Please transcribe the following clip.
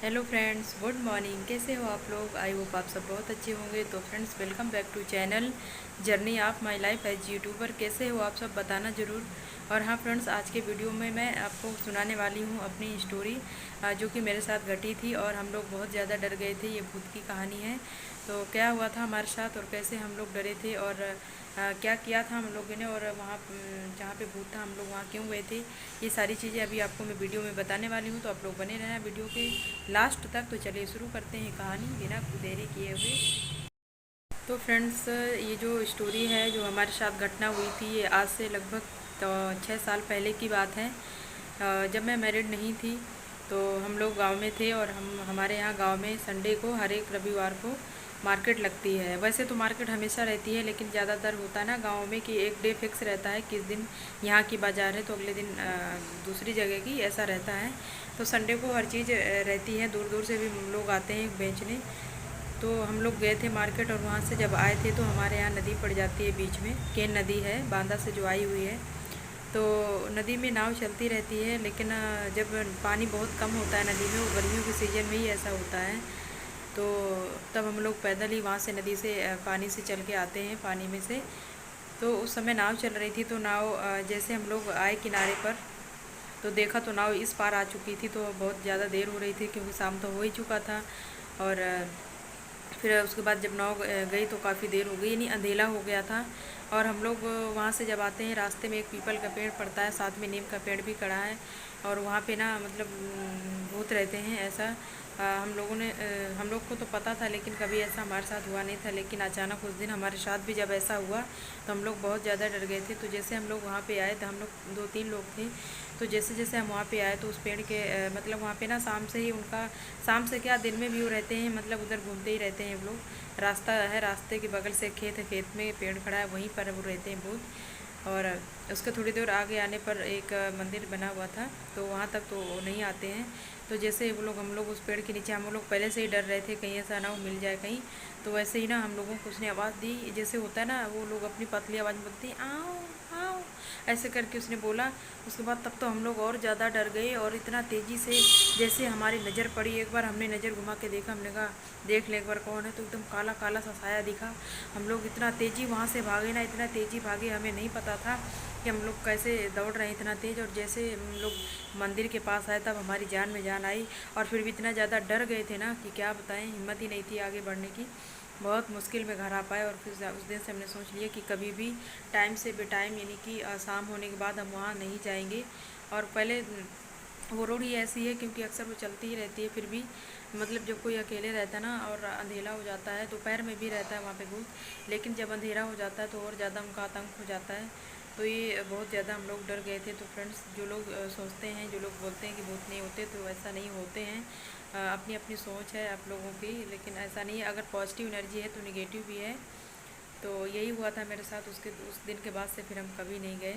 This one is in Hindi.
Hello friends, good morning. कैसे हो आप लोग? आई होप आप सब बहुत अच्छे होंगे। तो friends, welcome back to channel journey of my life as YouTuber. कैसे हो आप सब, बताना ज़रूर। और हाँ फ्रेंड्स, आज के वीडियो में मैं आपको सुनाने वाली हूँ अपनी स्टोरी जो कि मेरे साथ घटी थी और हम लोग बहुत ज़्यादा डर गए थे। ये भूत की कहानी है। तो क्या हुआ था हमारे साथ और कैसे हम लोग डरे थे और क्या किया था हम लोगों ने, और वहाँ जहाँ पे भूत था हम लोग वहाँ क्यों गए थे, ये सारी चीज़ें अभी आपको मैं वीडियो में बताने वाली हूँ। तो आप लोग बने रहना वीडियो के लास्ट तक। तो चलिए शुरू करते हैं कहानी बिना देरी किए हुए। तो फ्रेंड्स, ये जो स्टोरी है जो हमारे साथ घटना हुई थी, ये आज से लगभग तो 6 साल पहले की बात है। जब मैं मैरिड नहीं थी तो हम लोग गांव में थे और हमारे यहाँ गांव में संडे को हर एक रविवार को मार्केट लगती है। वैसे तो मार्केट हमेशा रहती है, लेकिन ज़्यादातर होता है ना गाँव में कि एक डे फिक्स रहता है, किस दिन यहाँ की बाज़ार है तो अगले दिन दूसरी जगह की, ऐसा रहता है। तो संडे को हर चीज़ रहती है, दूर दूर से भी लोग आते हैं बेचने। तो हम लोग गए थे मार्केट और वहाँ से जब आए थे तो हमारे यहाँ नदी पड़ जाती है बीच में। केन नदी है, बांदा से जो आई हुई है। तो नदी में नाव चलती रहती है, लेकिन जब पानी बहुत कम होता है नदी में, वो गर्मियों के सीज़न में ही ऐसा होता है। तो तब हम लोग पैदल ही वहाँ से नदी से पानी से चल के आते हैं, पानी में से। तो उस समय नाव चल रही थी। तो नाव जैसे हम लोग आए किनारे पर तो देखा तो नाव इस पार आ चुकी थी। तो बहुत ज़्यादा देर हो रही थी क्योंकि शाम तो हो ही चुका था। और फिर उसके बाद जब नाव गई तो काफ़ी देर हो गई, यानी अंधेला हो गया था। और हम लोग वहाँ से जब आते हैं, रास्ते में एक पीपल का पेड़ पड़ता है, साथ में नीम का पेड़ भी खड़ा है। और वहाँ पे ना मतलब भूत रहते हैं ऐसा। हम लोग को तो पता था, लेकिन कभी ऐसा हमारे साथ हुआ नहीं था। लेकिन अचानक उस दिन हमारे साथ भी जब ऐसा हुआ तो हम लोग बहुत ज़्यादा डर गए थे। तो जैसे हम लोग वहाँ पे आए तो हम लोग 2-3 लोग थे। तो जैसे जैसे हम वहाँ पे आए तो उस पेड़ के मतलब वहाँ पे ना शाम से ही उनका, शाम से क्या दिन में भी वो रहते हैं, मतलब उधर घूमते ही रहते हैं वो लोग। रास्ता है, रास्ते के बगल से खेत है, खेत में पेड़ खड़ा है, वहीं पर वो रहते हैं भूत। और उसके थोड़ी देर आगे आने पर एक मंदिर बना हुआ था, तो वहाँ तक तो नहीं आते हैं। तो जैसे वो लोग, हम लोग उस पेड़ के नीचे, हम लोग पहले से ही डर रहे थे कहीं ऐसा ना हो मिल जाए कहीं। तो वैसे ही ना हम लोगों को उसने आवाज़ दी, जैसे होता है ना वो लोग अपनी पतली आवाज़ में बोलते हैं आओ आओ, ऐसे करके उसने बोला। उसके बाद तब तो हम लोग और ज़्यादा डर गए, और इतना तेज़ी से जैसे हमारी नज़र पड़ी। एक बार हमने नज़र घुमा के देखा, हमने कहा देख ले एक बार कौन है, तो एकदम काला काला सा साया दिखा। हम लोग इतना तेज़ी वहाँ से भागे ना, इतना तेज़ी भागे, हमें नहीं पता था कि हम लोग कैसे दौड़ रहे हैं इतना तेज़। और जैसे हम लोग मंदिर के पास आए तब हमारी जान में जान आई। और फिर भी इतना ज़्यादा डर गए थे ना कि क्या बताएं, हिम्मत ही नहीं थी आगे बढ़ने की। बहुत मुश्किल में घर आ पाए। और फिर उस दिन से हमने सोच लिया कि कभी भी टाइम से बेटाइम, यानी कि शाम होने के बाद हम वहाँ नहीं जाएंगे। और पहले वो रोड ही ऐसी है क्योंकि अक्सर वो चलती ही रहती है। फिर भी मतलब जब कोई अकेले रहता है ना और अंधेरा हो जाता है, दोपहर में भी रहता है वहाँ पे भूत, लेकिन जब अंधेरा हो जाता है तो और ज़्यादा उनका आतंक हो जाता है। तो ये बहुत ज़्यादा हम लोग डर गए थे। तो फ्रेंड्स, जो लोग सोचते हैं, जो लोग बोलते हैं कि भूत नहीं होते, तो ऐसा नहीं होते हैं। अपनी अपनी सोच है आप लोगों की, लेकिन ऐसा नहीं है। अगर पॉजिटिव एनर्जी है तो निगेटिव भी है। तो यही हुआ था मेरे साथ। उस दिन के बाद से फिर हम कभी नहीं गए।